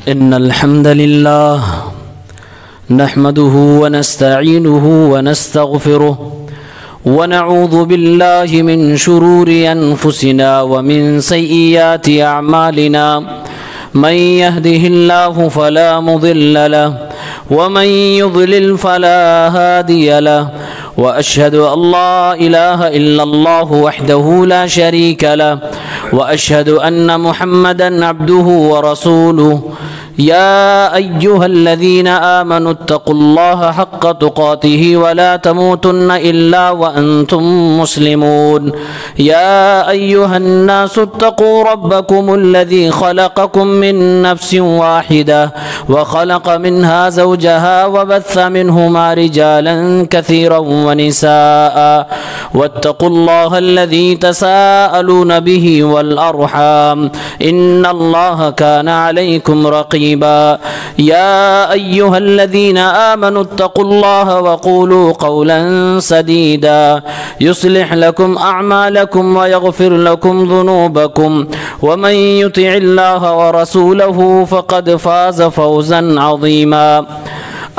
إن الحمد لله نحمده ونستعينه ونستغفره ونعوذ بالله من شرور أنفسنا ومن سيئات أعمالنا من يهده الله فلا مضل له ومن يضلل فلا هادي له وأشهد أن لا إله إلا الله وحده لا شريك له وأشهد أن محمدا عبده ورسوله يا أيها الذين آمنوا اتقوا الله حق تقاته ولا تموتن إلا وأنتم مسلمون يا أيها الناس اتقوا ربكم الذي خلقكم من نفس واحدة وخلق منها زوجها وبث منهما رجالا كثيرا ونساء واتقوا الله الذي تساءلون به والأرحام إن الله كان عليكم رقيبا يا أيها الذين آمنوا اتقوا الله وقولوا قولا سديدا يصلح لكم أعمالكم ويغفر لكم ذنوبكم ومن يطع الله ورسوله فقد فاز فوزا عظيما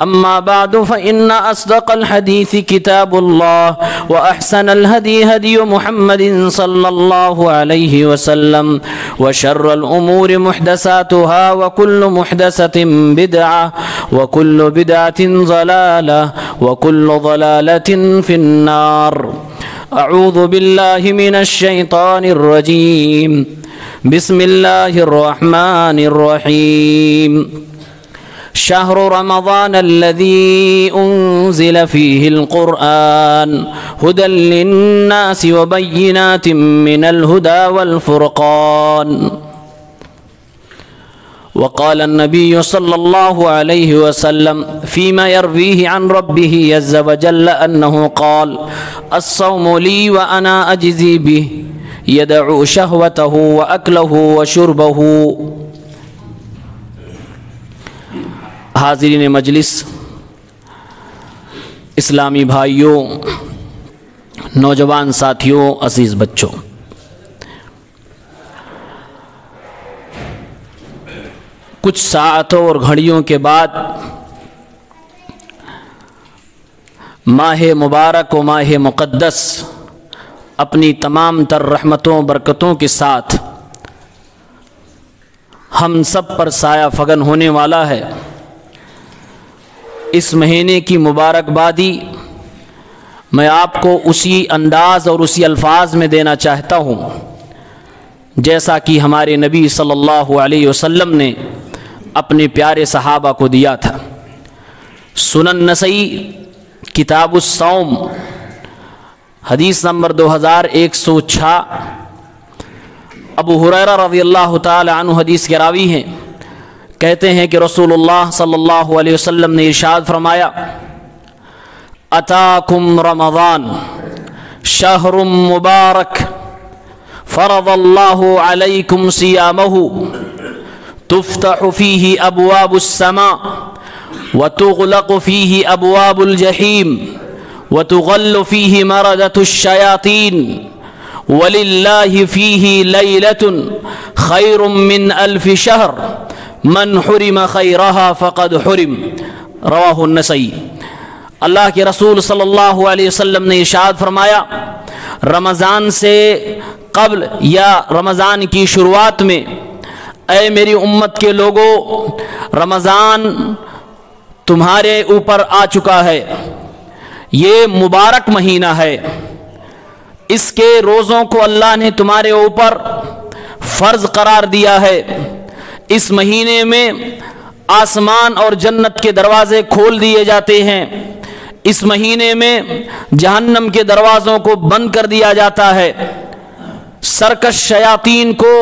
أما بعد فإن أصدق الحديث كتاب الله وأحسن الهدي هدي محمد صلى الله عليه وسلم وشر الأمور محدثاتها وكل محدثة بدعة وكل بدعة ضلالة وكل ضلالة في النار. أعوذ بالله من الشيطان الرجيم. بسم الله الرحمن الرحيم. شهر رمضان الذي أنزل فيه القرآن هدى للناس وبينات من الهدى والفرقان. وقال النبي صلى الله عليه وسلم فيما يرويه عن ربه عز وجل أنه قال: الصوم لي وأنا أجزي به يدعو شهوته وأكله وشربه. حاضرین مجلس، اسلامی بھائیوں، نوجوان ساتھیوں، عزیز بچوں، کچھ ساعتوں اور گھڑیوں کے بعد ماہ مبارک و ماہ مقدس اپنی تمام تر رحمتوں برکتوں کے ساتھ ہم سب پر سایہ فگن ہونے والا ہے۔ اس مہینے کی مبارکبادی میں آپ کو اسی انداز اور اسی الفاظ میں دینا چاہتا ہوں جیسا کہ ہمارے نبی صلی اللہ علیہ وسلم نے اپنے پیارے صحابہ کو دیا تھا۔ سنن نسائی کتاب الصوم حدیث نمبر 2106، ابو ہریرہ رضی اللہ تعالی عنہ حدیث کے راوی ہیں، کہتے ہیں کہ رسول اللہ صلی اللہ علیہ وسلم نے ارشاد فرمایا: اتاکم رمضان شہر مبارک فرض اللہ علیکم صیامہ تفتح فیہ ابواب السماء وتغلق فیہ ابواب الجحیم وتغل فیہ مردۃ الشیاطین وللہ فیہ لیلۃ خیر من الف شہر من حرم خیرها فقد حرم. رواہ النسائی۔ اللہ کے رسول صلی اللہ علیہ وسلم نے ارشاد فرمایا، رمضان سے قبل یا رمضان کی شروعات میں، اے میری امت کے لوگوں، رمضان تمہارے اوپر آ چکا ہے، یہ مبارک مہینہ ہے، اس کے روزوں کو اللہ نے تمہارے اوپر فرض قرار دیا ہے۔ اس مہینے میں آسمان اور جنت کے دروازے کھول دیے جاتے ہیں، اس مہینے میں جہنم کے دروازوں کو بند کر دیا جاتا ہے، سرکش شیاطین کو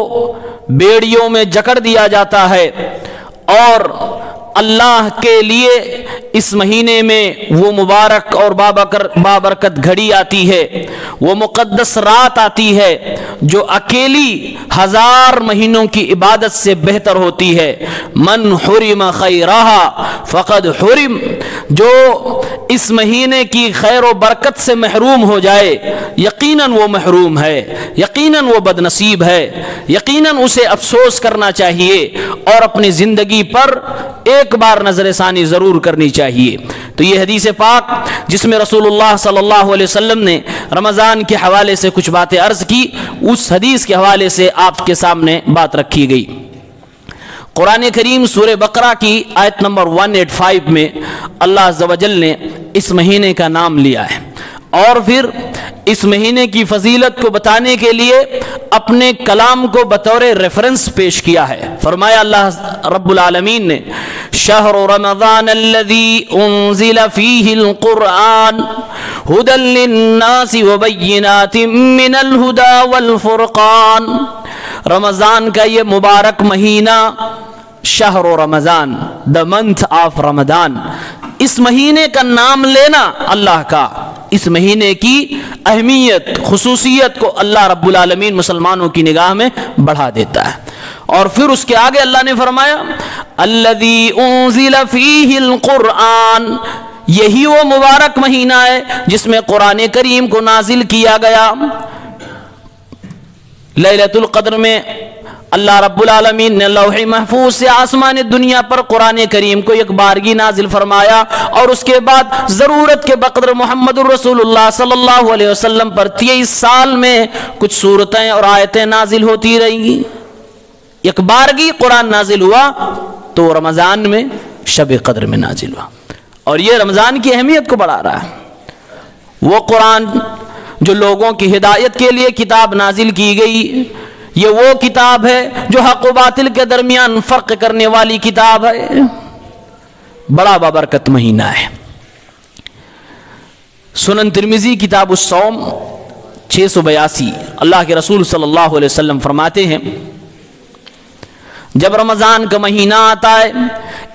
بیڑیوں میں جکڑ دیا جاتا ہے، اور اللہ کے لیے اس مہینے میں وہ مبارک اور بابرکت گھڑی آتی ہے، وہ مقدس رات آتی ہے جو اکیلی 1000 مہینوں کی عبادت سے بہتر ہوتی ہے۔ من حرم خیرہا فقد حرم، جو اس مہینے کی خیر و برکت سے محروم ہو جائے، یقیناً وہ محروم ہے، یقیناً وہ بد نصیب ہے، یقیناً اسے افسوس کرنا چاہیے اور اپنی زندگی پر ایک بار نظر ثانی ضرور کرنی چاہیے۔ تو یہ حدیث پاک جس میں رسول اللہ صلی اللہ علیہ وسلم نے رمضان کے حوالے سے کچھ باتیں عرض کی، اس حدیث کے حوالے سے آپ کے سامنے بات رکھی گئی۔ قرآن کریم سورہ بقرہ کی آیت نمبر 185 میں اللہ عز و جل نے اس مہینے کا نام لیا ہے اور پھر اس مہینے کی فضیلت کو بتانے کے لیے اپنے کلام کو بطور ریفرنس پیش کیا ہے۔ فرمایا اللہ رب العالمین نے شہر رمضان الذی انزل فیہ القرآن ھدی للناس وبینات من الھدی والفرقان، رمضان کا یہ مبارک مہینہ، شہر رمضان، the month of رمضان، اس مہینے کا نام لینا اللہ کا، اس مہینے کی اہمیت خصوصیت کو اللہ رب العالمین مسلمانوں کی نگاہ میں بڑھا دیتا ہے۔ اور پھر اس کے آگے اللہ نے فرمایا الذی انزل فیہ القرآن، یہی وہ مبارک مہینہ ہے جس میں قرآن کریم کو نازل کیا گیا۔ لیلۃ القدر میں اللہ رب العالمین نے لوح محفوظ سے آسمان دنیا پر قرآن کریم کو ایک بارگی نازل فرمایا، اور اس کے بعد ضرورت کے بقدر محمد الرسول اللہ صلی اللہ علیہ وسلم پر 23 سال میں کچھ سورتیں اور آیتیں نازل ہوتی رہیں۔ ایک بارگی قرآن نازل ہوا تو رمضان میں شب قدر میں نازل ہوا، اور یہ رمضان کی اہمیت کو بڑھا رہا ہے۔ وہ قرآن جو لوگوں کی ہدایت کے لیے کتاب نازل کی گئی، یہ وہ کتاب ہے جو حق و باطل کے درمیان فرق کرنے والی کتاب ہے، بڑا بابرکت مہینہ ہے۔ سنن ترمذی کتاب الصوم 682، اللہ کے رسول صلی اللہ علیہ وسلم فرماتے ہیں جب رمضان کا مہینہ آتا ہے،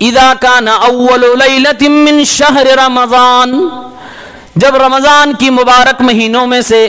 اذا کان اول لیلۃ من شہر رمضان، جب رمضان کی مبارک مہینوں میں سے،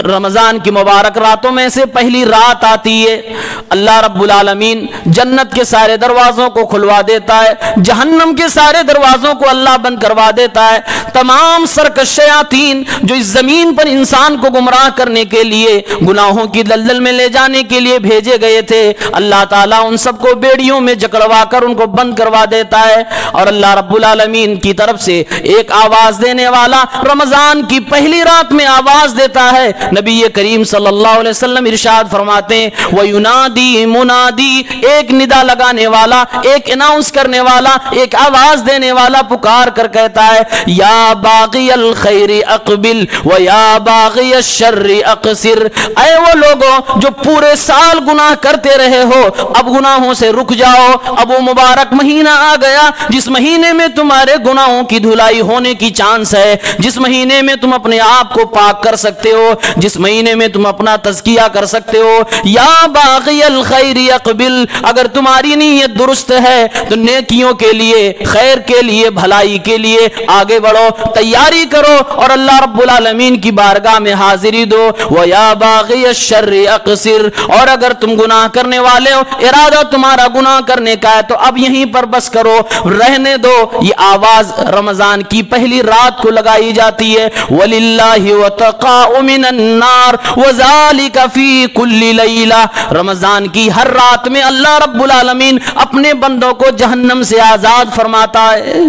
رمضان کی مبارک راتوں میں سے پہلی رات آتی ہے، اللہ رب العالمین جنت کے سارے دروازوں کو کھلوا دیتا ہے، جہنم کے سارے دروازوں کو اللہ بند کروا دیتا ہے۔ تمام سرکش شیاطین جو اس زمین پر انسان کو گمراہ کرنے کے لیے، گناہوں کی دلدل میں لے جانے کے لیے بھیجے گئے تھے، اللہ تعالیٰ ان سب کو بیڑیوں میں جکڑوا کر ان کو بند کروا دیتا ہے، اور اللہ رب العالمین کی طرف سے ایک آواز دینے والا رمضان کی پہلی رات میں آواز دیتا ہے۔ نبی کریم صلی اللہ علیہ وسلم ارشاد فرماتے ہیں وَيُنَادِي مُنَادِي، ایک ندا لگانے والا، ایک اناؤنس کرنے والا، ایک آواز دینے والا پکار کر کہتا ہے یا باغی الخیر اقبل و یا باغی الشر اقصر، اے وہ لوگوں جو پورے سال گناہ کرتے رہے ہو، اب گناہوں سے رک جاؤ، اب وہ مبارک مہینہ آ گیا جس مہینے میں تمہارے گناہوں کی دھلائی ہونے کی چانس ہے، جس مہینے میں تم اپنے آپ کو پاک کر سکتے ہو، جس مہینے میں تم اپنا تزکیہ کر سکتے ہو۔ یا باغی الخیر اقبل، اگر تمہاری نیت درست ہے تو نیکیوں کے لیے، خیر کے لیے، بھلائی کے لیے آگے بڑھو، تیاری کرو اور اللہ رب العالمین کی بارگاہ میں حاضری دو۔ وَيَا بَاغِيَ الشَّرِّ اقصر، اور اگر تم گناہ کرنے والے ہو، ارادہ تمہارا گناہ کرنے کا ہے تو اب یہیں پر بس کرو، رہنے دو۔ یہ آواز رمضان کی پہلی رات کو لگائی جاتی ہے۔ وَلِلَّهِ وَتَقَاءُ مِنَ النَّارِ وَذَلِكَ فِي كُلِّ لَيْلَةٍ، رمضان کی ہر رات میں اللہ رب العالمین اپنے بندوں کو جہنم سے آزاد فرماتا ہے۔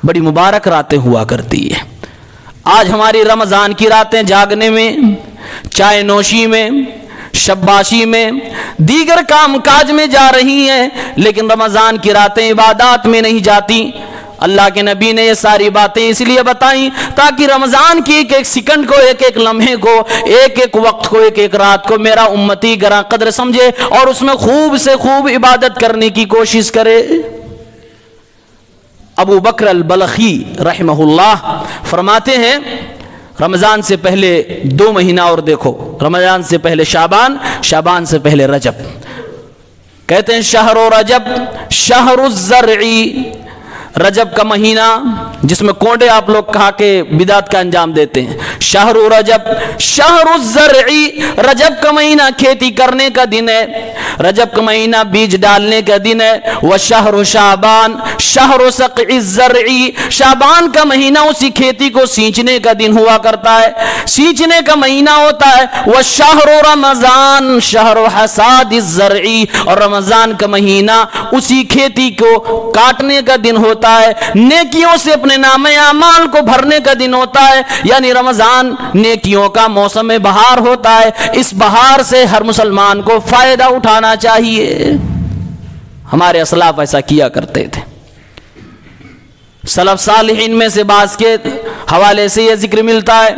بڑی مبارک راتیں ہوا کرتی ہے۔ آج ہماری رمضان کی راتیں جاگنے میں، چائے نوشی میں، شباشی میں، دیگر کام کاج میں جا رہی ہیں، لیکن رمضان کی راتیں عبادات میں نہیں جاتی۔ اللہ کے نبی نے یہ ساری باتیں اس لیے بتائیں تاکہ رمضان کی ایک ایک سیکنڈ کو، ایک ایک لمحے کو، ایک ایک وقت کو، ایک ایک رات کو میرا امتی گراں قدر سمجھے اور اس میں خوب سے خوب عبادت کرنے کی کوشش کرے۔ ابو بکر البلخی رحمہ اللہ فرماتے ہیں رمضان سے پہلے 2 مہینہ اور دیکھو، رمضان سے پہلے شعبان، شعبان سے پہلے رجب۔ کہتے ہیں شہر رجب شہر الزرع، رجب کا مہینہ جس میں کوڑے آپ لوگ کہا کہ بدعت کا انجام دیتے ہیں. شہر رجب شہر الزرعی، رجب کا مہینہ کھیتی کرنے کا دن ہے، رجب کا مہینہ بیج ڈالنے کا دن ہے. وشہر شعبان شہر سقع الزرعی، شعبان کا مہینہ اسی کھیتی کو سینچنے کا دن ہوا کرتا ہے، سینچنے کا مہینہ ہوتا ہے. وشہر رمضان شہر حصاد الزرعی، اور رمضان کا مہینہ اسی کھیتی کو کاٹنے کا دن ہوتا ہے، نیکیوں سے اپنے نام اعمال کو بھرنے کا دن ہوتا ہے. یعنی رمضان نیکیوں کا موسم بہار ہوتا ہے. اس بہار سے ہر مسلمان کو فائدہ اٹھانا چاہیے. ہمارے اسلاف ایسا کیا کرتے تھے. سلف صالحین میں سے بعض کے حوالے سے یہ ذکر ملتا ہے،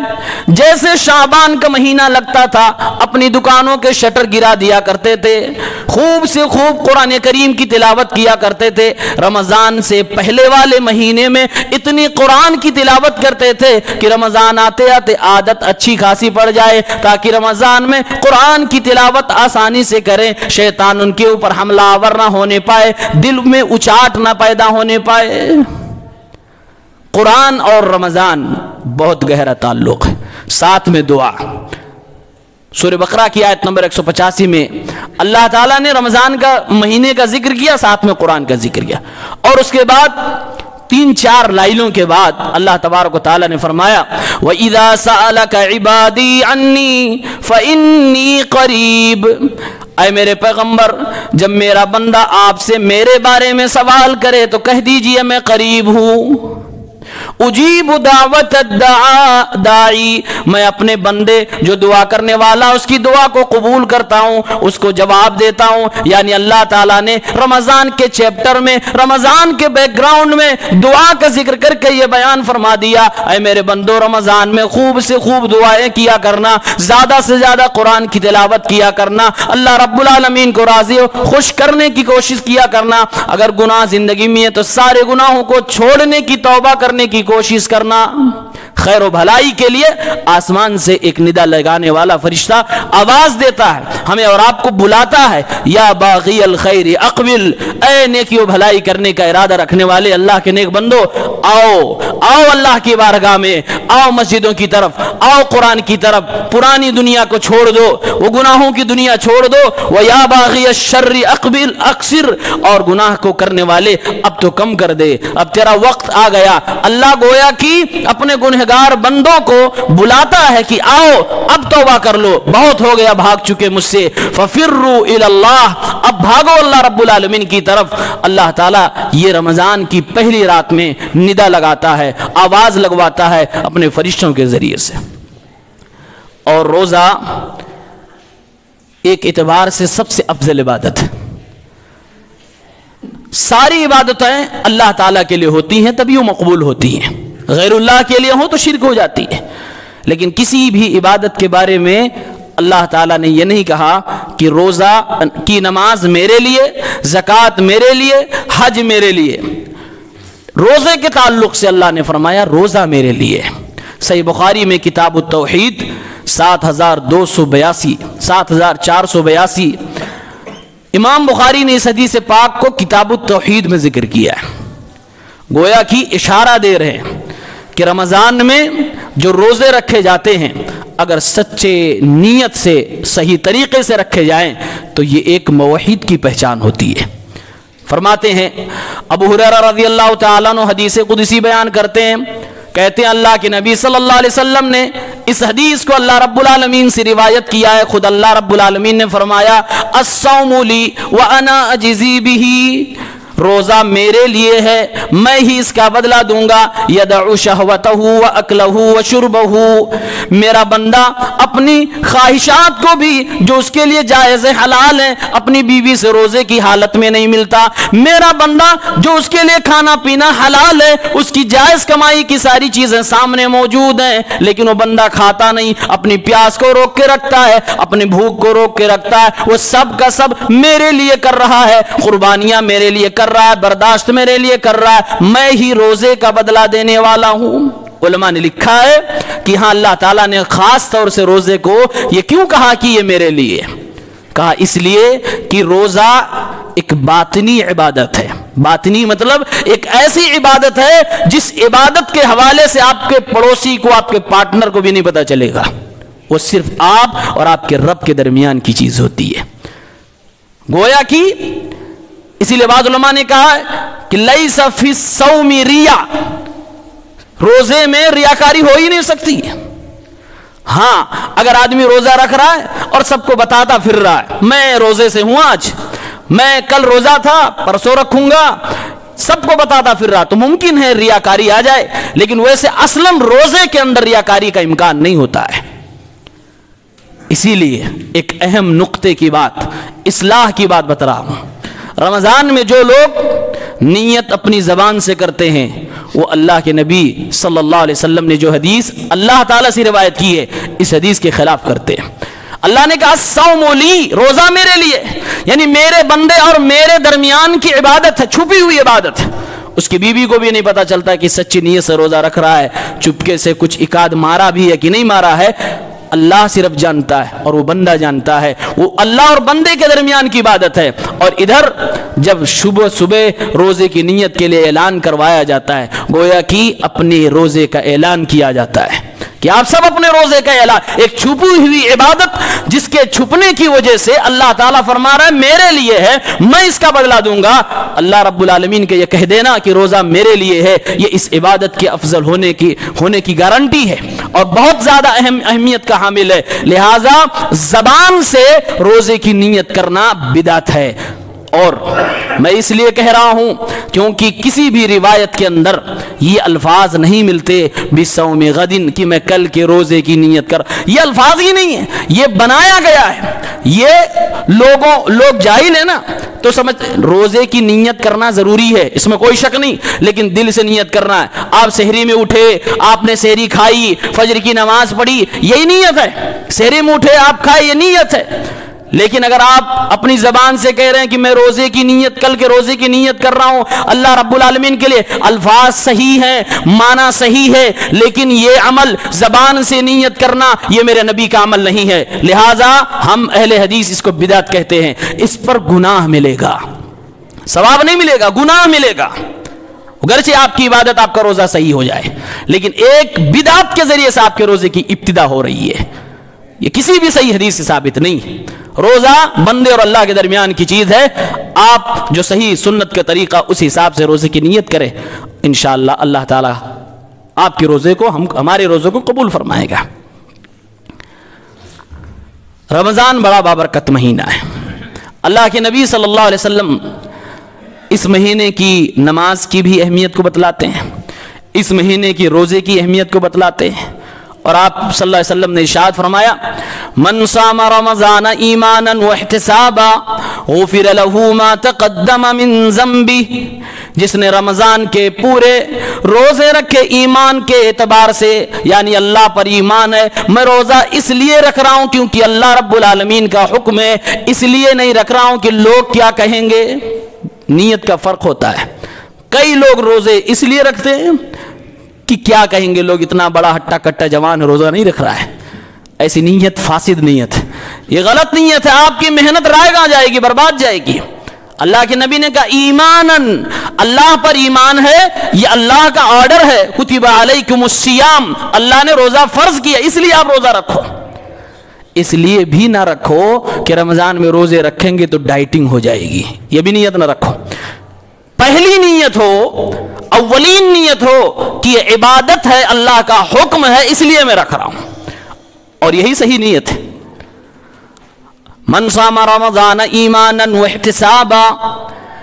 جیسے شعبان کا مہینہ لگتا تھا اپنی دکانوں کے شٹر گرا دیا کرتے تھے، خوب سے خوب قرآن کریم کی تلاوت کیا کرتے تھے. رمضان سے پہلے والے مہینے میں اتنی قرآن کی تلاوت کرتے تھے کہ رمضان آتے آتے عادت اچھی خاصی پڑ جائے، تاکہ رمضان میں قرآن کی تلاوت آسانی سے کریں، شیطان ان کے اوپر حملہ آور نہ ہونے پائے، دل میں اچاٹ نہ پیدا ہونے پائے. قرآن اور رمضان بہت گہرا تعلق ہے. ساتھ میں دعا. سورہ بقرہ کی آیت نمبر 185 میں اللہ تعالیٰ نے رمضان کا مہینے کا ذکر کیا، ساتھ میں قرآن کا ذکر کیا، اور اس کے بعد 3-4 لائنوں کے بعد اللہ تبارک و تعالیٰ نے فرمایا وَإِذَا سَأَلَكَ عِبَادِي عَنِّي فَإِنِّي قَرِيبٌ. اے میرے پیغمبر، جب میرا بندہ آپ سے میرے بارے میں سوال کرے تو کہہ دیجئے میں قریب ہوں. اجیب دعوت الداعی، میں اپنے بندے جو دعا کرنے والا اس کی دعا کو قبول کرتا ہوں، اس کو جواب دیتا ہوں. یعنی اللہ تعالیٰ نے رمضان کے چیپٹر میں، رمضان کے بیک گراؤنڈ میں دعا کا ذکر کر کے یہ بیان فرما دیا، اے میرے بندو رمضان میں خوب سے خوب دعائیں کیا کرنا، زیادہ سے زیادہ قرآن کی تلاوت کیا کرنا، اللہ رب العالمین کو راضی خوش کرنے کی کوشش کیا کرنا. اگر گناہ زندگی میں ہے تو سارے گناہوں کو چھوڑنے کی توبہ کرنے کی کوشش کرنا. خیر و بھلائی کے لیے آسمان سے ایک ندا لگانے والا فرشتہ آواز دیتا ہے، ہمیں اور آپ کو بلاتا ہے، یا باغی الخیر اقبل، اے نیکی و بھلائی کرنے کا ارادہ رکھنے والے اللہ کے نیک بندو، آؤ آؤ اللہ کی بارگاہ میں، آؤ مسجدوں کی طرف، آؤ قرآن کی طرف. پرانی دنیا کو چھوڑ دو، وہ گناہوں کی دنیا چھوڑ دو. وَيَا بَاغِيَ الشَّرِّ اقبل اقصر، اور گناہ کو کرنے والے اب تو کم کر دے، اب تیرا وقت آ گیا. اللہ گویا کی اپنے گنہگار بندوں کو بلاتا ہے کہ آؤ اب توبہ کر لو، بہت ہو گیا بھاگ چکے مجھ سے. فَفِرُّوا إِلَى اللَّهِ، اب بھاگو اللہ رب العالمین کی طرف. اللہ تعالیٰ یہ رمضان کی پہلی رات میں ندا لگاتا ہے، آواز لگواتا ہے اپنے فرشتوں کے ذریعے سے. اور روزہ ایک اعتبار سے سب سے افضل عبادت ہے. ساری عبادتیں اللہ تعالیٰ کے لیے ہوتی ہیں تبھی وہ مقبول ہوتی ہیں، غیر اللہ کے لیے ہوں تو شرک ہو جاتی ہے. لیکن کسی بھی عبادت کے بارے میں اللہ تعالیٰ نے یہ نہیں کہا کہ روزہ کی نماز میرے لیے، زکوٰۃ میرے لیے، حج میرے لیے. روزے کے تعلق سے اللہ نے فرمایا روزہ میرے لیے. صحیح بخاری میں کتاب التوحید 7482 امام بخاری نے اس حدیث پاک کو کتاب التوحید میں ذکر کیا ہے. گویا کی اشارہ دے رہے ہیں کہ رمضان میں جو روزے رکھے جاتے ہیں اگر سچے نیت سے صحیح طریقے سے رکھے جائیں تو یہ ایک موحد کی پہچان ہوتی ہے. فرماتے ہیں ابو ہریرہ رضی اللہ تعالیٰ عنہ حدیث قدسی بیان کرتے ہیں، کہتے ہیں اللہ کے نبی صلی اللہ علیہ وسلم نے اس حدیث کو اللہ رب العالمین سے روایت کیا ہے. خود اللہ رب العالمین نے فرمایا الصوم لی وانا اجزی بہ، روزہ میرے لیے ہے، میں ہی اس کا بدلہ دوں گا. یدعو شہوتہ واکلہ وشربہ، میرا بندہ اپنی خواہشات کو بھی جو اس کے لیے جائز حلال ہیں اپنی بیوی سے روزے کی حالت میں نہیں ملتا. میرا بندہ جو اس کے لیے کھانا پینا حلال ہے، اس کی جائز کمائی کی ساری چیزیں سامنے موجود ہیں، لیکن وہ بندہ کھاتا نہیں، اپنی پیاس کو روک کے رکھتا ہے، اپنی بھوک کو روک کے رکھتا ہے. وہ سب کا سب میرے لیے کر رہا ہے، قربانیاں میرے لیے کر رہا ہے، برداشت میرے لیے کر رہا ہے، میں ہی روزے کا بدلہ دینے والا ہوں. علماء نے لکھا ہے کہ ہاں اللہ تعالیٰ نے خاص طور سے روزے کو یہ کیوں کہا کہ یہ میرے لیے؟ کہا اس لیے کہ روزہ ایک باطنی عبادت ہے. باطنی مطلب ایک ایسی عبادت ہے جس عبادت کے حوالے سے آپ کے پڑوسی کو، آپ کے پارٹنر کو بھی نہیں پتا چلے گا، وہ صرف آپ اور آپ کے رب کے درمیان کی چیز ہوتی ہے. گویا کہ اسی لیے بعض علماء نے کہا ہے کہ لیس فی الصوم ریا، روزے میں ریاکاری ہو ہی نہیں سکتی. ہاں اگر آدمی روزہ رکھ رہا ہے اور سب کو بتاتا پھر رہا ہے میں روزے سے ہوں، آج میں کل روزہ تھا پرسوں رکھوں گا، سب کو بتاتا پھر رہا، تو ممکن ہے ریاکاری آ جائے، لیکن ویسے اصلاً روزے کے اندر ریاکاری کا امکان نہیں ہوتا ہے. اسی لیے ایک اہم نقطے کی بات، اصلاح کی بات بتا رہا ہوں. رمضان میں جو لوگ نیت اپنی زبان سے کرتے ہیں وہ اللہ کے نبی صلی اللہ علیہ وسلم نے جو حدیث اللہ تعالیٰ سے روایت کی ہے اس حدیث کے خلاف کرتے ہیں. اللہ نے کہا الصوم لی، روزہ میرے لیے، یعنی میرے بندے اور میرے درمیان کی عبادت ہے، چھپی ہوئی عبادت ہے. اس کی بیوی کو بھی نہیں پتا چلتا کہ سچی نیت سے روزہ رکھ رہا ہے، چپکے سے کچھ اکاد مارا بھی ہے کہ نہیں مارا ہے، اللہ صرف جانتا ہے اور وہ بندہ جانتا ہے. وہ اللہ اور بندے کے درمیان کی عبادت ہے. اور ادھر جب صبح روزے کی نیت کے لیے اعلان کروایا جاتا ہے، گویا کہ اپنے روزے کا اعلان کیا جاتا ہے کہ آپ سب اپنے روزے کا اعلان، ایک چھپی ہوئی عبادت جس کے چھپنے کی وجہ سے اللہ تعالیٰ فرما رہا ہے میرے لیے ہے، میں اس کا بدلہ دوں گا. اللہ رب العالمین کے یہ کہہ دینا کہ روزہ میرے لیے ہے، یہ اس عبادت کے افضل ہونے کی گارنٹی ہے اور بہت زیادہ اہمیت کا حامل ہے. لہذا زبان سے روزے کی نیت کرنا بدعت ہے. اور میں اس لیے کہہ رہا ہوں کیونکہ کسی بھی روایت کے اندر یہ الفاظ نہیں ملتے بصوم غد کہ میں کل کے روزے کی نیت کر، یہ الفاظ ہی نہیں ہے، یہ بنایا گیا ہے. یہ لوگ جاہل ہیں نا تو سمجھ روزے کی نیت کرنا ضروری ہے، اس میں کوئی شک نہیں، لیکن دل سے نیت کرنا ہے. آپ سحری میں اٹھے، آپ نے سحری کھائی، فجر کی نماز پڑھی، یہی نیت ہے. سحری میں اٹھے آپ کھائے، یہ نیت ہے. لیکن اگر آپ اپنی زبان سے کہہ رہے ہیں کہ میں روزے کی نیت، کل کے روزے کی نیت کر رہا ہوں اللہ رب العالمین کے لیے، الفاظ صحیح ہیں، معنی صحیح ہے، لیکن یہ عمل زبان سے نیت کرنا یہ میرے نبی کا عمل نہیں ہے. لہٰذا ہم اہل حدیث اس کو بدعت کہتے ہیں. اس پر گناہ ملے گا، ثواب نہیں ملے گا، گناہ ملے گا. اگرچہ آپ کی عبادت، آپ کا روزہ صحیح ہو جائے، لیکن ایک بدعت کے ذریعے سے آپ کے روزے کی ابتدا ہو رہی ہے. یہ کسی بھی صحیح حدیث سے ثابت نہیں. روزہ بندے اور اللہ کے درمیان کی چیز ہے. آپ جو صحیح سنت کا طریقہ اس حساب سے روزے کی نیت کریں، انشاءاللہ اللہ تعالی آپ کے روزے کو، ہمارے روزے کو قبول فرمائے گا. رمضان بڑا بابرکت مہینہ ہے. اللہ کے نبی صلی اللہ علیہ وسلم اس مہینے کی نماز کی بھی اہمیت کو بتلاتے ہیں، اس مہینے کی روزے کی اہمیت کو بتلاتے ہیں. اور آپ صلی اللہ علیہ وسلم نے ارشاد فرمایا من صام رمضان ایمانا واحتسابا غفر له ما تقدم من ذنبه، جس نے رمضان کے پورے روزے رکھے ایمان کے اعتبار سے، یعنی اللہ پر ایمان ہے، میں روزہ اس لیے رکھ رہا ہوں کیونکہ اللہ رب العالمین کا حکم ہے، اس لیے نہیں رکھ رہا ہوں کہ لوگ کیا کہیں گے. نیت کا فرق ہوتا ہے. کئی لوگ روزے اس لیے رکھتے ہیں کہ کیا کہیں گے لوگ، اتنا بڑا ہٹا کٹا جوان روزہ نہیں رکھ رہا ہے. ایسی نیت فاسد نیت ہے، یہ غلط نیت ہے. آپ کی محنت رائے گاں جائے گی، برباد جائے گی. اللہ کے نبی نے کہا ایمانن، اللہ پر ایمان ہے، یہ اللہ کا آرڈر ہے. کتب علیکم الصیام، اللہ نے روزہ فرض کیا اس لیے آپ روزہ رکھو. اس لیے بھی نہ رکھو کہ رمضان میں روزے رکھیں گے تو ڈائٹنگ ہو جائے گی، یہ بھی نیت نہ رکھو. پہلی نیت ہو، اولین نیت ہو کہ یہ عبادت ہے، اللہ کا حکم ہے اس لیے میں رکھ رہا ہوں، اور یہی صحیح نیت ہے. من صام رمضان ایمانا واحتسابا،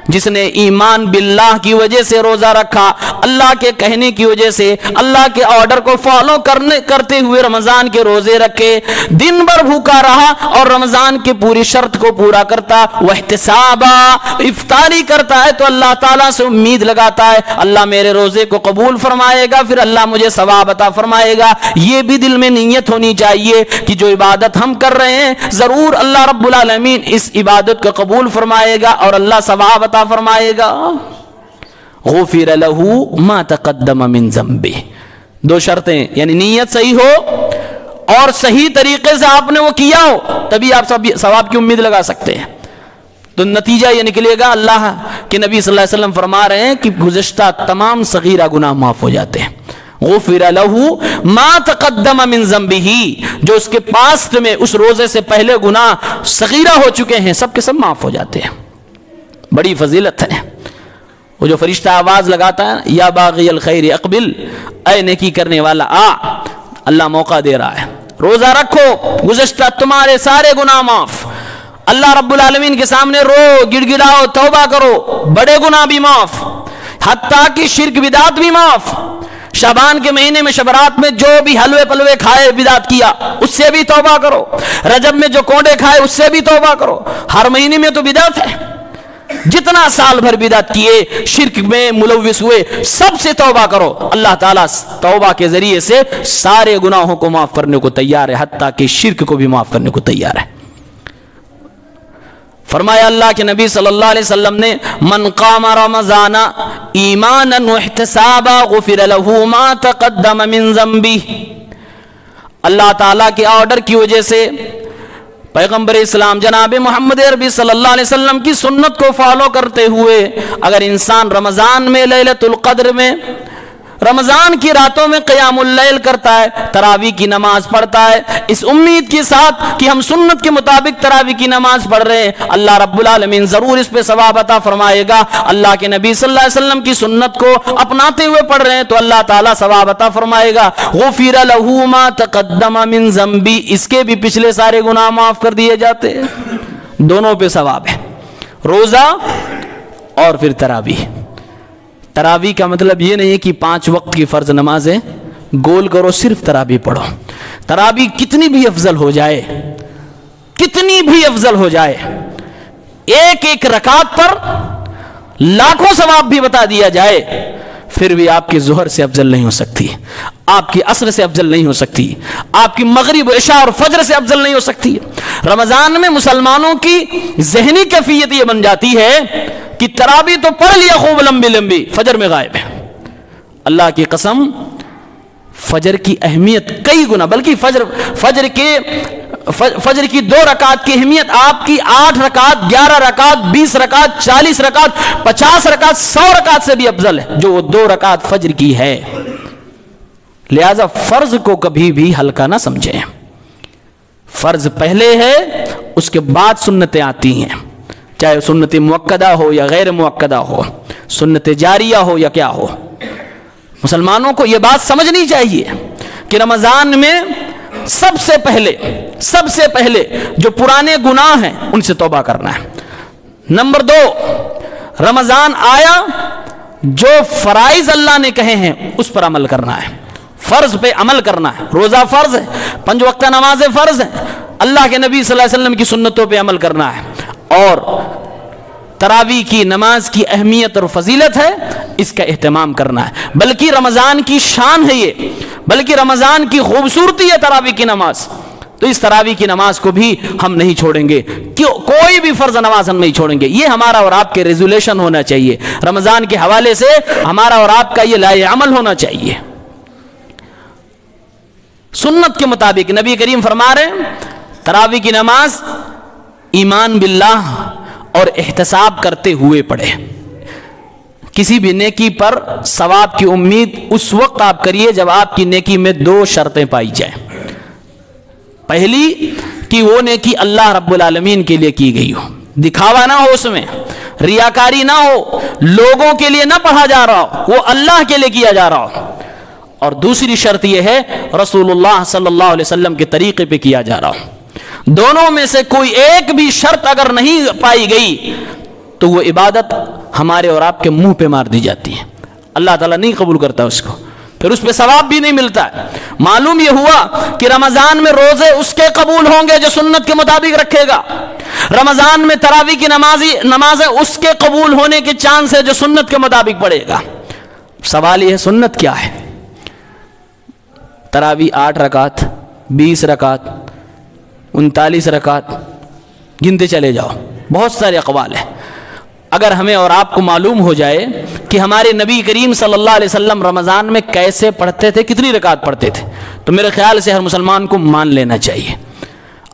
جس نے ایمان باللہ کی وجہ سے روزہ رکھا، اللہ کے کہنے کی وجہ سے، اللہ کے آرڈر کو فالو کرتے ہوئے رمضان کے روزے رکھے، دن بھر بھوکا رہا اور رمضان کی پوری شرط کو پورا کرتا، واحتسابا، افطاری کرتا ہے تو اللہ تعالیٰ سے امید لگاتا ہے اللہ میرے روزے کو قبول فرمائے گا، پھر اللہ مجھے ثواب عطا فرمائے گا. یہ بھی دل میں نیت ہونی چاہیے کہ جو عبادت ہم کر رہے ہیں ضرور اللہ رب العالمین اس عبادت کو قبول فرمائے گا اور اللہ ثواب عطا فرمائے گا. غفر له ما تقدم من ذنبه، دو شرطیں، یعنی نیت صحیح ہو اور صحیح طریقے سے آپ نے وہ کیا ہو، تبھی آپ ثواب کی امید لگا سکتے ہیں. تو نتیجہ یہ نکلے گا، اللہ کے نبی صلی اللہ علیہ وسلم فرما رہے ہیں کہ گزشتہ تمام صغیرہ گناہ معاف ہو جاتے ہیں. غفر له ما تقدم من ذنبه، جو اس کے پاسٹ میں اس روزے سے پہلے گناہ صغیرہ ہو چکے ہیں سب کے سب معاف ہو جاتے ہیں. بڑی فضیلت ہے. وہ جو فرشتہ آواز لگاتا ہے یا باغی الخیر اقبل، اے نیکی کرنے والا آ، اللہ موقع دے رہا ہے. روزہ رکھو، گزشتہ تمہارے سارے گناہ معاف. اللہ رب العالمین کے سامنے رو، گڑ گڑاؤ، توبہ کرو، بڑے گناہ بھی معاف، حتیٰ کہ شرک بدعت بھی معاف. شعبان کے مہینے میں شبرات میں جو بھی حلوے پلوے کھائے بدعت کیا اس سے بھی توبہ کرو. رجب میں جو کونڈے کھائے اس سے بھی توبہ کرو. ہر مہینے میں تو بدعت ہے. جتنا سال بھر بدعت کیے، شرک میں ملوث ہوئے، سب سے توبہ کرو. اللہ تعالیٰ توبہ کے ذریعے سے سارے گناہوں کو معاف کرنے کو تیار ہے، حتیٰ کہ شرک کو بھی معاف کرنے کو تیار ہے. فرمایا اللہ کے نبی صلی اللہ علیہ وسلم نے، من قام رمضان ایمانا واحتسابا غفر له ما تقدم من ذنبه. اللہ تعالیٰ کے آرڈر کی وجہ سے پیغمبر اسلام جناب محمد عربی صلی اللہ علیہ وسلم کی سنت کو فالو کرتے ہوئے اگر انسان رمضان میں لیلۃ القدر میں رمضان کی راتوں میں قیام اللیل کرتا ہے، تراویح کی نماز پڑھتا ہے، اس امید کے ساتھ کہ ہم سنت کے مطابق تراویح کی نماز پڑھ رہے ہیں، اللہ رب العالمین ضرور اس پہ ثواب عطا فرمائے گا. اللہ کے نبی صلی اللہ علیہ وسلم کی سنت کو اپناتے ہوئے پڑھ رہے ہیں تو اللہ تعالیٰ ثواب عطا فرمائے گا. غفر له ما تقدم من ذنبی، اس کے بھی پچھلے سارے گناہ معاف کر دیے جاتے ہیں. دونوں پہ ثواب ہے، روزہ اور پھر تراویح. تراویح کا مطلب یہ نہیں کہ 5 وقت کی فرض نمازیں گول کرو، صرف تراویح پڑھو. تراویح کتنی بھی افضل ہو جائے، کتنی بھی افضل ہو جائے، ایک ایک رکعت پر لاکھوں ثواب بھی بتا دیا جائے، پھر بھی آپ کی ظہر سے افضل نہیں ہو سکتی، آپ کی عصر سے افضل نہیں ہو سکتی، آپ کی مغرب و عشاء اور فجر سے افضل نہیں ہو سکتی. رمضان میں مسلمانوں کی ذہنی کیفیت یہ بن جاتی ہے کہ تراویح تو پڑھ لیا خوب لمبی لمبی، فجر میں غائب ہے. اللہ کی قسم، فجر کی اہمیت کئی گنا، بلکہ فجر کی 2 رکعت کی اہمیت آپ کی 8 رکعت، 11 رکعت، 20 رکعت، 40 رکعت، 50 رکعت، 100 رکعت سے بھی افضل ہے جو 2 رکعت فجر کی ہے. لہذا فرض کو کبھی بھی ہلکا نہ سمجھیں. فرض پہلے ہے، اس کے بعد سنتیں آتی ہیں، چاہے سنت مؤکدہ ہو یا غیر مؤکدہ ہو، سنت جاریہ ہو یا کیا ہو. مسلمانوں کو یہ بات سمجھنی چاہیے کہ رمضان میں سب سے پہلے جو پرانے گناہ ہیں ان سے توبہ کرنا ہے. نمبر 2، رمضان آیا، جو فرائض اللہ نے کہے ہیں اس پر عمل کرنا ہے، فرض پہ عمل کرنا ہے. روزہ فرض ہے، 5 وقتہ نمازیں فرض ہیں، اللہ کے نبی صلی اللہ علیہ وسلم کی سنتوں پہ عمل کرنا ہے. اور تراویح کی نماز کی اہمیت اور فضیلت ہے، اس کا اہتمام کرنا ہے. بلکہ رمضان کی شان ہے یہ، بلکہ رمضان کی خوبصورتی ہے تراویح کی نماز. تو اس تراویح کی نماز کو بھی ہم نہیں چھوڑیں گے، کوئی بھی فرض نماز ہم نہیں چھوڑیں گے. یہ ہمارا اور آپ کے ریزولوشن ہونا چاہیے، رمضان کے حوالے سے ہمارا اور آپ کا یہ لائے عمل ہونا چاہیے. سنت کے مطابق نبی کریم فرما رہے ہیں تراویح کی نماز ایمان باللہ اور احتساب کرتے ہوئے پڑھے. کسی بھی نیکی پر ثواب کی امید اس وقت آپ کریے جب آپ کی نیکی میں 2 شرطیں پائی جائیں. پہلی کہ وہ نیکی اللہ رب العالمین کے لیے کی گئی ہو، دکھاوا نہ ہو، اس میں ریاکاری نہ ہو، لوگوں کے لیے نہ پڑھا جا رہا ہو، وہ اللہ کے لیے کیا جا رہا ہو. اور دوسری شرط یہ ہے رسول اللہ صلی اللہ علیہ وسلم کے طریقے پہ کیا جا رہا ہو. دونوں میں سے کوئی ایک بھی شرط اگر نہیں پائی گئی تو وہ عبادت ہمارے اور آپ کے منہ پہ مار دی جاتی ہے، اللہ تعالیٰ نہیں قبول کرتا اس کو، پھر اس پہ ثواب بھی نہیں ملتا ہے. معلوم یہ ہوا کہ رمضان میں روزے اس کے قبول ہوں گے جو سنت کے مطابق رکھے گا، رمضان میں تراویح کی نمازیں اس کے قبول ہونے کے چانس ہے جو سنت کے مطابق پڑھے گا. سوال یہ ہے سنت کیا ہے؟ تراویح 8 رکعت، 20 رکعت، 39 رکعت، گنتے چلے جاؤ، بہت سارے اقوال ہیں. اگر ہمیں اور آپ کو معلوم ہو جائے کہ ہمارے نبی کریم صلی اللہ علیہ وسلم رمضان میں کیسے پڑھتے تھے، کتنی رکعت پڑھتے تھے، تو میرے خیال سے ہر مسلمان کو مان لینا چاہیے.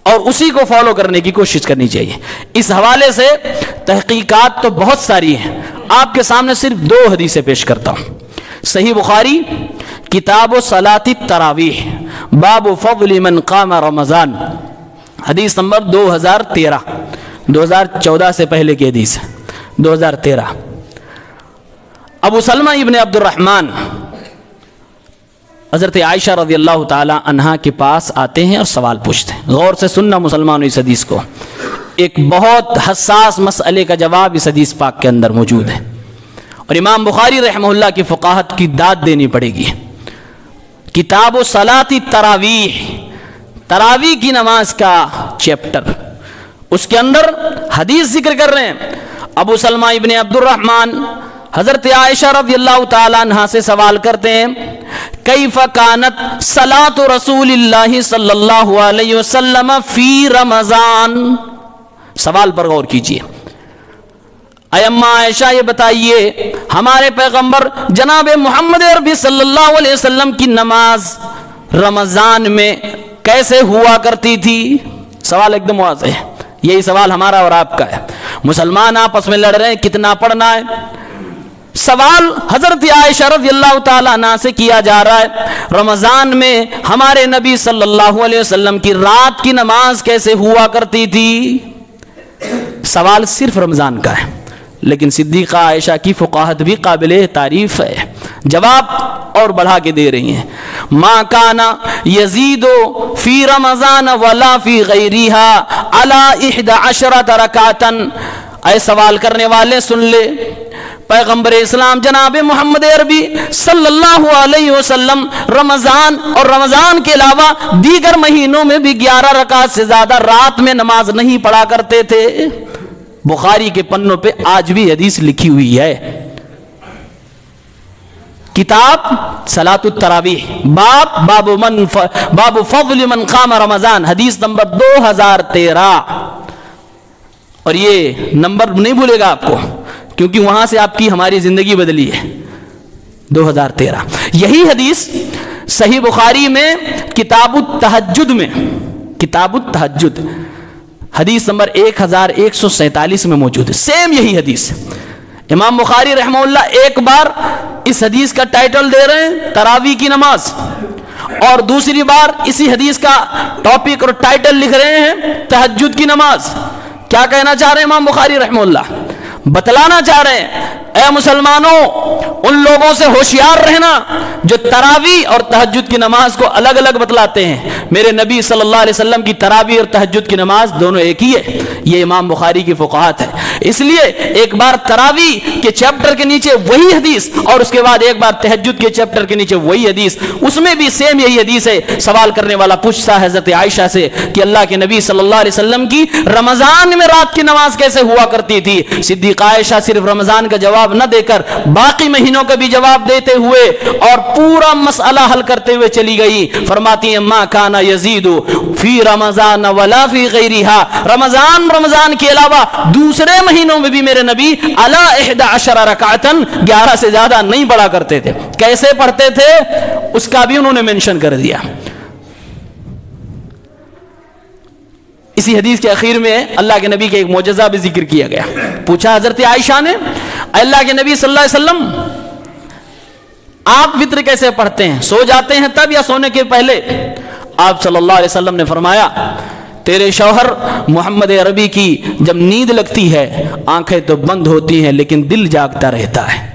اور اسی کو فالو کرنے کی کوشش کرنی چاہیے۔ اس حوالے سے تحقیقات تو بہت ساری ہیں، آپ کے سامنے صرف 2 حدیثیں پیش کرتا ہوں۔ صحیح بخاری کتاب صلاۃ التراویح باب فضل من قام رمضان، حدیث نمبر 2014 سے پہلے کی حدیث ہے، 2013۔ ابو سلمہ ابن عبد الرحمن حضرت عائشہ رضی اللہ تعالی عنہا کے پاس آتے ہیں اور سوال پوچھتے ہیں۔ غور سے سننا مسلمانوں اس حدیث کو، ایک بہت حساس مسئلے کا جواب اس حدیث پاک کے اندر موجود ہے، اور امام بخاری رحمہ اللہ کی فقاہت کی داد دینی پڑے گی۔ کتاب صلاۃ التراویح، تراویح کی نماز کا چیپٹر، اس کے اندر حدیث ذکر کر رہے ہیں۔ ابو سلمہ ابن عبد الرحمن حضرت عائشہ رضی اللہ تعالی عنہا سے سوال کرتے ہیں، کیف کانت صلاۃ رسول اللہ صلی اللہ علیہ وسلم فی رمضان، سوال پر غور کیجئے۔ اے اماں عائشہ یہ بتائیے ہمارے پیغمبر جناب محمد عربی صلی اللہ علیہ وسلم کی نماز رمضان میں کیسے ہوا کرتی تھی؟ سوال ایک دم واضح ہے، یہی سوال ہمارا اور آپ کا ہے۔ مسلمان آپس میں لڑ رہے ہیں کتنا پڑھنا ہے، سوال حضرت عائشہ رضی اللہ تعالیٰ عنہ سے کیا جا رہا ہے، رمضان میں ہمارے نبی صلی اللہ علیہ وسلم کی رات کی نماز کیسے ہوا کرتی تھی؟ سوال صرف رمضان کا ہے، لیکن صدیقہ عائشہ کی فقاہت بھی قابل تعریف ہے، جواب اور بڑھا کے دے رہی ہیں۔ ما کانا یزید فی رمضان ولا فی غیرہا علی 11 رکعتا، اے سوال کرنے والے سن لے، پیغمبر اسلام جناب محمد عربی صلی اللہ علیہ وسلم رمضان اور رمضان کے علاوہ دیگر مہینوں میں بھی 11 رکعت سے زیادہ رات میں نماز نہیں پڑھا کرتے تھے۔ بخاری کے پنوں پہ آج بھی حدیث لکھی ہوئی ہے، کتاب صلاۃ التراویح باب فضل من قام رمضان، حدیث نمبر 2013، اور یہ نمبر نہیں بھولے گا آپ کو، کیونکہ وہاں سے آپ کی ہماری زندگی بدلی ہے، 2013۔ یہی حدیث صحیح بخاری میں کتاب التہجد میں، کتاب التہجد حدیث نمبر 1147 میں موجود ہے، سیم یہی حدیث۔ امام بخاری رحمہ اللہ ایک بار اس حدیث کا ٹائٹل دے رہے ہیں تراویح کی نماز، اور دوسری بار اسی حدیث کا ٹاپک اور ٹائٹل لکھ رہے ہیں تہجد کی نماز۔ کیا کہنا چاہ رہے ہیں امام بخاری رحمہ اللہ؟ بتلانا چاہ رہے ہیں اے مسلمانوں، ان لوگوں سے ہوشیار رہنا جو تراویح اور تہجد کی نماز کو الگ الگ بتلاتے ہیں۔ میرے نبی صلی اللہ علیہ وسلم کی تراویح اور تہجد کی نماز دونوں ایک ہی ہے، یہ امام بخاری کی فقاہت ہے۔ اس لیے ایک بار تراویح کے چیپٹر کے نیچے وہی حدیث، اور اس کے بعد ایک بار تہجد کے چیپٹر کے نیچے وہی حدیث، اس میں بھی سیم یہی حدیث ہے۔ سوال کرنے والا پوچھتا ہے حضرت عائشہ سے کہ اللہ کے نبی صلی اللہ علیہ وسلم کی رمضان میں رات کی نماز کیسے ہوا کرتی تھی؟ صدیقہ عائشہ صرف رمضان کا جواب نہ دے کر باقی مہینوں کا بھی جواب دیتے ہوئے اور پورا مسئلہ حل کرتے ہوئے چلی گئی۔ فرماتی ہیں ما کانا یزید فی رمضان ولا فی غیرہا، رمضان کے علاوہ دوسرے مہینوں میں بھی میرے نبی علی 11 رکعتا 11 سے زیادہ نہیں پڑھا کرتے تھے۔ کیسے پڑھتے تھے اس کا بھی انہوں نے منشن کر دیا۔ اسی حدیث کے اخیر میں اللہ کے نبی کے ایک معجزہ بھی ذکر کیا گیا۔ پوچھا حضرت عائشہ نے اللہ کے نبی صلی اللہ علیہ وسلم آپ وتر کیسے پڑھتے ہیں، سو جاتے ہیں تب یا سونے کے پہلے؟ آپ صلی اللہ علیہ وسلم نے فرمایا تیرے شوہر محمد عربی کی جب نیند لگتی ہے آنکھیں تو بند ہوتی ہیں لیکن دل جاگتا رہتا ہے۔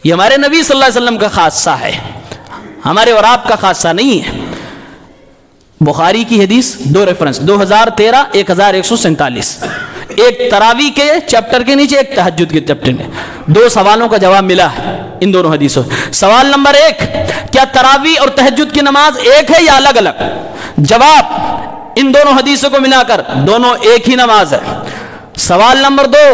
یہ ہمارے نبی صلی اللہ علیہ وسلم کا خاصہ ہے، ہمارے اور آپ کا خاصہ نہیں ہے۔ بخاری کی حدیث، دو ریفرنس، 2013 1147، ایک تراویح کے چیپٹر کے نیچے، ایک تہجد کے چیپٹر میں۔ دو سوالوں کا جواب ملا ہے ان دونوں حدیثوں۔ سوال نمبر 1، کیا تراویح اور تہجد کی نماز ایک ہے یا الگ الگ؟ جواب ان دونوں حدیثوں کو ملا کر دونوں ایک ہی نماز ہے۔ سوال نمبر 2،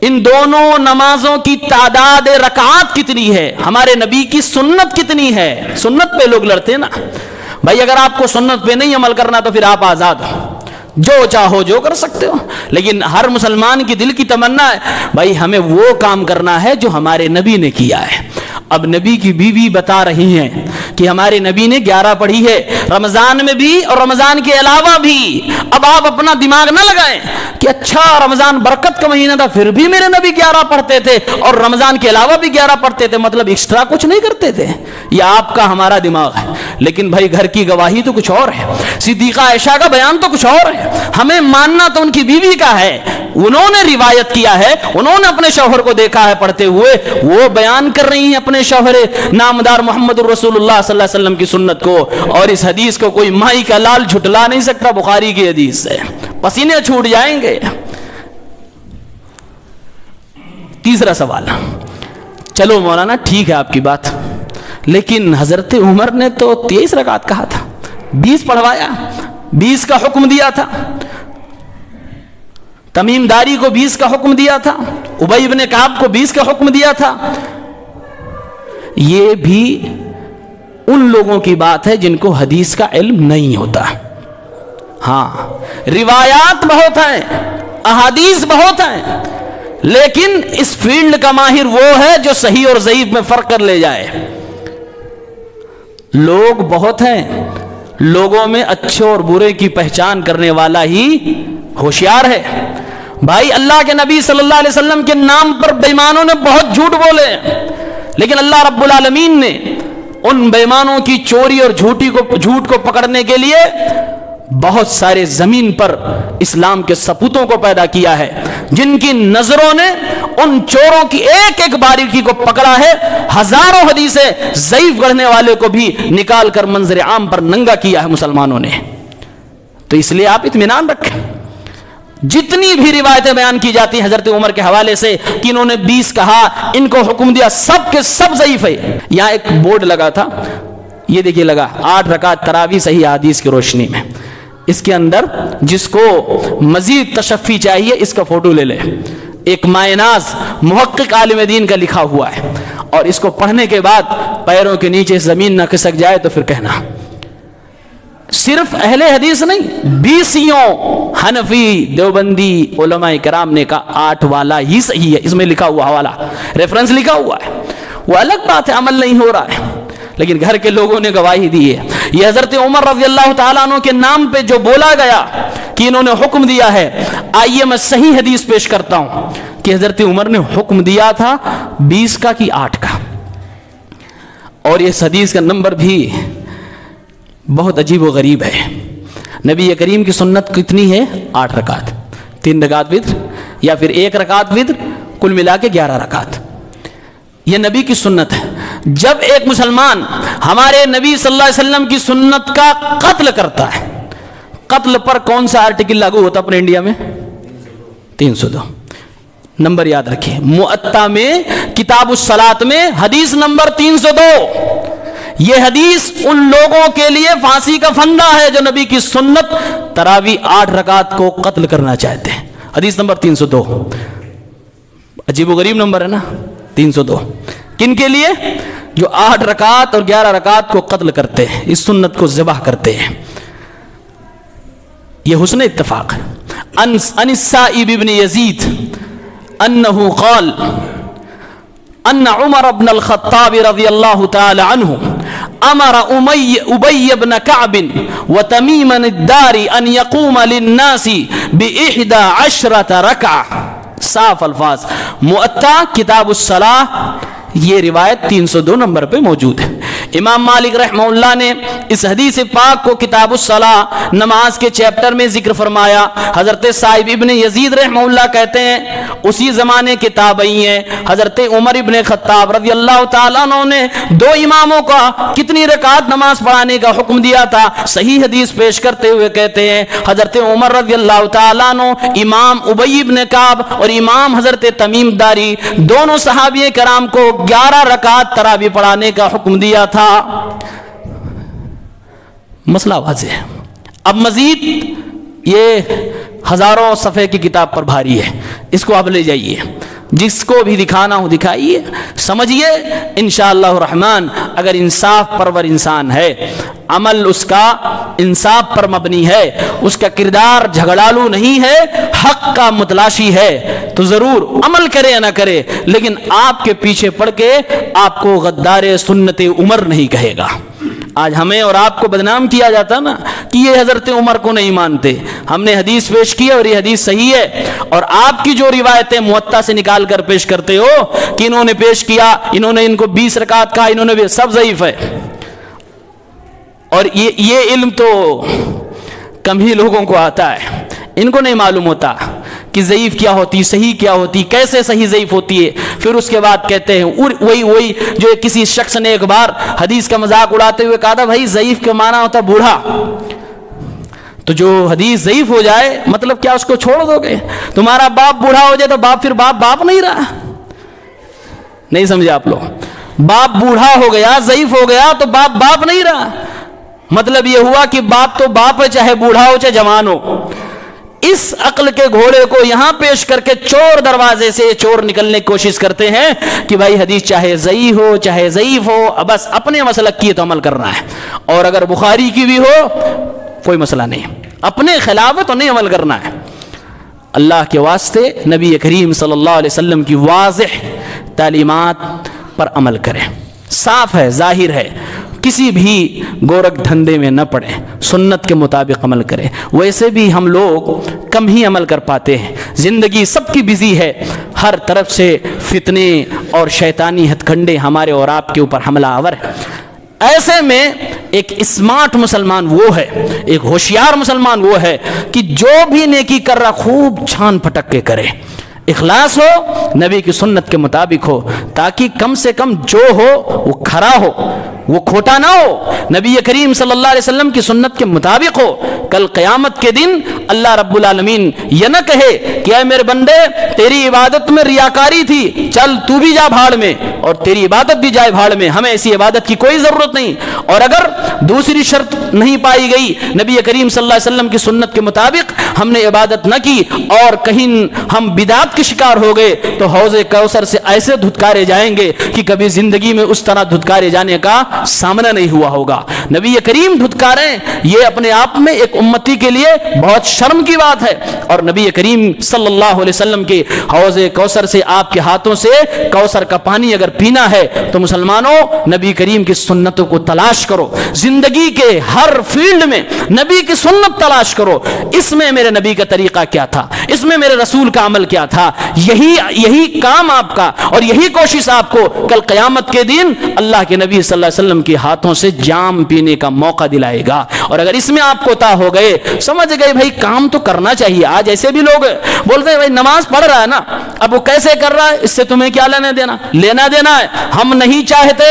ان دونوں نمازوں کی تعداد رکعات کتنی ہے؟ ہمارے نبی کی سنت کتنی ہے؟ سنت پہ لوگ لڑتے ہیں نا بھائی، اگر آپ کو سنت پہ نہیں عمل کرنا تو پھر آپ آزاد ہو، جو چاہو جو کر سکتے ہو، لیکن ہر مسلمان کی دل کی تمنا ہے بھائی ہمیں وہ کام کرنا ہے جو ہمارے نبی نے کیا ہے۔ اب نبی کی بیوی بتا رہی ہیں کہ ہمارے نبی نے 11 پڑھی ہے رمضان میں بھی اور رمضان کے علاوہ بھی. اب آپ اپنا دماغ نہ لگائیں کہ اچھا رمضان برکت کا مہینہ تھا پھر بھی میرے نبی 11 پڑھتے تھے اور رمضان کے علاوہ بھی 11 پڑھتے تھے, مطلب ایکسٹرا کچھ نہیں کرتے تھے. یہ آپ کا ہمارا دماغ ہے, لیکن بھائی گھر کی گواہی تو کچھ اور ہے, صدیقہ عائشہ کا بیان تو کچھ اور ہے. ہمیں ماننا تو ان کی بیوی کا ہے, انہوں نے روایت کیا ہے, انہوں نے اپنے شوہر کو دیکھا ہے پڑھتے ہوئے, وہ بیان کر رہی ہیں اپنے شوہر نامدار محمد الرسول اللہ صلی اللہ علیہ وسلم کی سنت کو. اور اس حدیث کو کوئی مائی کا لال جھٹلا نہیں سکتا, بخاری کی حدیث ہے, پسینے چھوٹ جائیں گے. تیسرا سوال, چلو مولانا ٹھیک ہے آپ کی بات, لیکن حضرت عمر نے تو 23 رکعت کہا تھا, 20 پڑھوایا, 20 کا حکم دیا تھا, تمیم داری کو 20 کا حکم دیا تھا, ابی بن کعب کو 20 کا حکم دیا تھا. یہ بھی ان لوگوں کی بات ہے جن کو حدیث کا علم نہیں ہوتا. ہاں روایات بہت ہیں, احادیث بہت ہیں, لیکن اس فیلڈ کا ماہر وہ ہے جو صحیح اور ضعیف میں فرق کر لے جائے. لوگ بہت ہیں, لوگوں میں اچھے اور برے کی پہچان کرنے والا ہی ہوشیار ہے. بھائی اللہ کے نبی صلی اللہ علیہ وسلم کے نام پر بے ایمانوں نے بہت جھوٹ بولے, لیکن اللہ رب العالمین نے ان بے ایمانوں کی چوری اور جھوٹ کو پکڑنے کے لیے بہت سارے زمین پر اسلام کے سپوتوں کو پیدا کیا ہے, جن کی نظروں نے ان چوروں کی ایک ایک باریکی کو پکڑا ہے. ہزاروں حدیثیں ضعیف گڑھنے والے کو بھی نکال کر منظر عام پر ننگا کیا ہے مسلمانوں نے. تو اس لیے آپ اطمینان رکھیں, جتنی بھی روایتیں بیان کی جاتی ہیں حضرت عمر کے حوالے سے کہ انہوں نے 20 کہا, ان کو حکم دیا, سب کے سب ضعیف ہے. یہاں ایک بورڈ لگا تھا, یہ دیکھیے لگا 8 رکعت تراویح صحیح حدیث کی روشنی میں. اس کے اندر جس کو مزید تشفی چاہیے اس کا فوٹو لے لے, ایک مائناز محقق عالم دین کا لکھا ہوا ہے, اور اس کو پڑھنے کے بعد پیروں کے نیچے زمین نہ کھسک جائے تو پھر کہنا. صرف اہل حدیث نہیں, 20 حنفی دیوبندی علماء کرام نے کہا 8 والا ہی صحیح ہے. اس میں لکھا ہوا حوالہ ریفرنس لکھا ہوا ہے, وہ الگ بات ہے عمل نہیں ہو رہا ہے, لیکن گھر کے لوگوں نے گواہی دی ہے. یہ حضرت عمر رضی اللہ تعالیٰ عنہ کے نام پہ جو بولا گیا کہ انہوں نے حکم دیا ہے, آئیے میں صحیح حدیث پیش کرتا ہوں کہ حضرت عمر نے حکم دیا تھا 20 کا کہ 8 کا. اور اس حدیث کا نمبر بھی بہت عجیب و غریب ہے. نبی کریم کی سنت کتنی ہے؟ 8 رکعت, 3 رکعت وتر یا پھر 1 رکعت وتر, کل ملا کے 11 رکعت. یہ نبی کی سنت ہے. جب ایک مسلمان ہمارے نبی صلی اللہ علیہ وسلم کی سنت کا قتل کرتا ہے, قتل پر کون سا آرٹیکل لاگو ہوتا اپنے انڈیا میں؟ 302. نمبر یاد رکھیے, مؤطا میں کتاب الصلاۃ میں حدیث نمبر 302. یہ حدیث ان لوگوں کے لیے پھانسی کا پھندا ہے جو نبی کی سنت تراویح 8 رکعت کو قتل کرنا چاہتے ہیں. حدیث نمبر 302, عجیب و غریب نمبر ہے نا 302. کن کے لیے؟ جو 8 رکعت اور 11 رکعت کو قتل کرتے ہیں, اس سنت کو ذبح کرتے ہیں. یہ حسن اتفاق ہے. ان السائب ابن یزید انه قال ان عمر بن الخطاب رضی اللہ تعالی عنہ امر ابی بن کعب وتمیم الداری ان یقوم للناس ب11 رکعہ. صاف الفاظ, مؤطا کتاب الصلاۃ, یہ روایت 302 نمبر پہ موجود ہے. امام مالک رحمہ اللہ نے اس حدیث پاک کو کتاب الصلاۃ نماز کے چیپٹر میں ذکر فرمایا. حضرت صاحب ابن یزید رحمہ اللہ کہتے ہیں اسی زمانے کے تابعی ہیں, حضرت عمر ابن خطاب رضی اللہ تعالیٰ عنہ نے 2 اماموں کا کتنی رکعت نماز پڑھانے کا حکم دیا تھا. صحیح حدیث پیش کرتے ہوئے کہتے ہیں حضرت عمر رضی اللہ تعالیٰ عنہ امام ابی بن کعب اور امام حضرت تمیم داری دونوں صحابی کرام کو 11 رکعت تراویح پڑھانے کا حکم دیا تھا. مسئلہ واضح ہے. اب مزید یہ ہزاروں صفحے کی کتاب پر بھاری ہے, اس کو آپ لے جائیے, جس کو بھی دکھانا ہو دکھائیے, سمجھیے. انشاءاللہ الرحمن اگر انصاف پرور انسان ہے عمل اس کا انصاف پر مبنی ہے، اس کا کردار جھگڑالو نہیں ہے، حق کا متلاشی ہے، تو ضرور عمل کرے یا نہ کرے، لیکن آپ کے پیچھے پڑ کے آپ کو غدار سنت عمر نہیں کہے گا۔ آج ہمیں اور آپ کو بدنام کیا جاتا نا کہ یہ حضرت عمر کو نہیں مانتے۔ ہم نے حدیث پیش کی اور یہ حدیث صحیح ہے، اور آپ کی جو روایتیں موطا سے نکال کر پیش کرتے ہو کہ انہوں نے پیش کیا، انہوں نے ان کو 20 رکعت کہا، انہوں نے بھی، سب ضعیف ہے۔ اور یہ علم تو کم ہی لوگوں کو آتا ہے، ان کو نہیں معلوم ہوتا کہ ضعیف کیا ہوتی، صحیح کیا ہوتی، کیسے صحیح ضعیف ہوتی ہے۔ پھر اس کے بعد کہتے ہیں وہی جو کسی شخص نے ایک بار حدیث کا مذاق اڑاتے ہوئے کہا تھا، بھائی ضعیف کا معنی ہوتا بوڑھا، تو جو حدیث ضعیف ہو جائے مطلب کیا اس کو چھوڑ دو گے؟ تمہارا باپ بوڑھا ہو جائے تو باپ پھر باپ نہیں رہا؟ نہیں سمجھے آپ لوگ؟ باپ بوڑھا ہو گیا، ضعیف ہو گیا تو باپ نہیں رہا۔ مطلب یہ ہوا کہ باپ تو باپ ہے، چاہے بوڑھا ہو چاہے جوان ہو۔ اس عقل کے گھوڑے کو یہاں پیش کر کے چور دروازے سے چور نکلنے کی کوشش کرتے ہیں کہ بھائی حدیث چاہے صحیح ہو چاہے ضعیف ہو، بس اپنے مسلک کی تو عمل کرنا ہے، اور اگر بخاری کی بھی ہو کوئی مسئلہ نہیں، اپنے خلاف تو نہیں عمل کرنا ہے۔ اللہ کے واسطے نبی کریم صلی اللہ علیہ وسلم کی واضح تعلیمات پر عمل کریں، صاف ہے، ظاہر ہے، کسی بھی گورکھ دھندے میں نہ پڑیں، سنت کے مطابق عمل کریں۔ ویسے بھی ہم لوگ کم ہی عمل کر پاتے ہیں، زندگی سب کی بزی ہے، ہر طرف سے فتنے اور شیطانی ہتھ کنڈے ہمارے اور آپ کے اوپر حملہ آور ہے۔ ایسے میں ایک اسمارٹ مسلمان وہ ہے، ایک ہوشیار مسلمان وہ ہے کہ جو بھی نیکی کر رہا خوب چھان پھٹک کے کرے، اخلاص ہو، نبی کی سنت کے مطابق ہو، تاکہ کم سے کم جو ہو وہ کھرا ہو، وہ کھوٹا نہ ہو، نبی کریم صلی اللہ علیہ وسلم کی سنت کے مطابق ہو۔ کل قیامت کے دن اللہ رب العالمین یہ نہ کہے کہ اے میرے بندے تیری عبادت میں ریاکاری تھی، چل تو بھی جا بھاڑ میں اور تیری عبادت بھی جائے بھاڑ میں، ہمیں ایسی عبادت کی کوئی ضرورت نہیں۔ اور اگر دوسری شرط نہیں پائی گئی، نبی کریم صلی اللہ علیہ وسلم کی سنت کے مطابق ہم نے عبادت نہ کی اور کہیں ہم بدعت کے شکار ہو گئے، تو حوض کوثر سے ایسے دھتکارے جائیں گے کہ کبھی زندگی میں اس طرح دھتکارے جانے کا سامنا نہیں ہوا ہوگا۔ نبی کریم دھتکاریں، یہ اپنے آپ میں ایک امتی کے لیے بہت شرم کی بات ہے، اور نبی کریم صلی اللہ علیہ وسلم کے حوض کوثر سے آپ کے ہاتھوں سے کوثر کا پانی اگر پینا ہے تو مسلمانوں نبی کریم کی سنتوں کو تلاش کرو، زندگی کے ہر فیلڈ میں نبی کی سنت تلاش کرو، اس میں میرے نبی کا طریقہ کیا تھا، اس میں میرے رسول کا عمل کیا تھا، یہی کام آپ کا اور یہی کوشش آپ کو کل قیامت کے دن اللہ کے نبی صلی اللہ علیہ وسلم کے ہاتھوں سے جام پینے کا موقع دلائے گا۔ اور اگر اس میں آپ کوتا ہو گئے، سمجھ گئے بھائی کام تو کرنا چاہیے، آج ایسے بھی لوگ بولتے ہیں بھائی نماز پڑھ رہا ہے نا، اب وہ کیسے کر رہا ہے، اس سے تمہیں کیا لینا دینا ہے۔ ہم نہیں چاہتے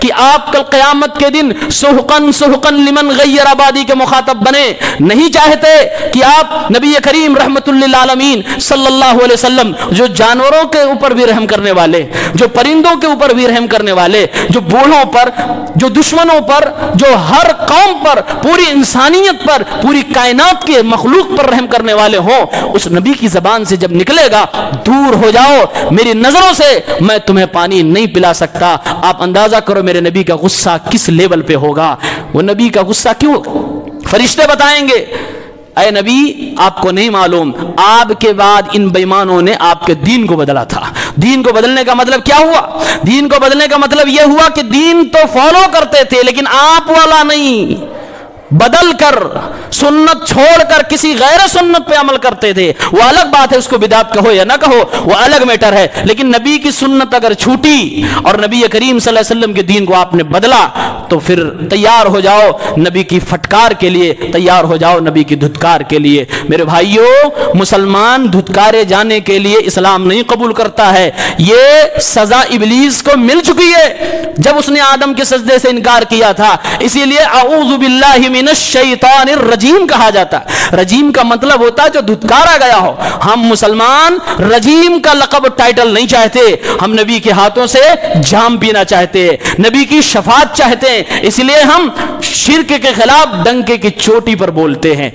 کہ آپ کل قیامت کے دن سحقن لمن غیر آبادی کے مخاطب بنے، نہیں چاہتے کہ آپ نبی کریم رحمت للعالمین صلی اللہ علیہ وسلم جو جانوروں کے اوپر بھی رحم کرنے والے، جو پرندوں کے اوپر بھی رحم کرنے والے، جو بوڑھوں پر، جو دشمنوں پر، جو ہر قوم پر، پوری انسانیت پر، پوری کائنات کے مخلوق پر رحم کرنے والے ہوں، اس نبی کی زبان سے جب نکلے گا دور ہو جاؤ میری نظروں سے، میں تمہیں پانی نہیں پلا سکتا، آپ اندازہ کرو میرے نبی کا غصہ کس لیول پہ ہوگا۔ وہ نبی کا غصہ کیوں؟ فرشتے بتائیں گے اے نبی آپ کو نہیں معلوم آپ کے بعد ان بےمانوں نے آپ کے دین کو بدلا تھا۔ دین کو بدلنے کا مطلب کیا ہوا؟ دین کو بدلنے کا مطلب یہ ہوا کہ دین تو فالو کرتے تھے لیکن آپ والا نہیں، بدل کر سنت چھوڑ کر کسی غیر سنت پہ عمل کرتے تھے۔ وہ الگ بات ہے، اس کو بدعت کہو یا نہ کہو وہ الگ میٹر ہے، لیکن نبی کی سنت اگر چھوٹی اور نبی کریم صلی اللہ علیہ وسلم کے دین کو آپ نے بدلا تو پھر تیار ہو جاؤ نبی کی پھٹکار کے لیے، تیار ہو جاؤ نبی کی دھتکار کے لیے۔ میرے بھائیوں، مسلمان دھتکارے جانے کے لیے اسلام نہیں قبول کرتا ہے، یہ سزا ابلیس کو مل چکی ہے جب اس نے آدم کے سجدے سے انکار کیا تھا۔ اسی لیے اعوذ باللہ من الشیطان الرجیم کہا جاتا ہے۔ رجیم کا مطلب ہوتا ہے جو دھتکارا گیا ہو۔ ہم مسلمان رجیم کا لقب ٹائٹل نہیں چاہتے، ہم نبی کے ہاتھوں سے جام پینا چاہتے ہیں، نبی کی شفاعت چاہتے ہیں، اس لیے ہم شرک کے خلاف ڈنکے کی چوٹی پر بولتے ہیں۔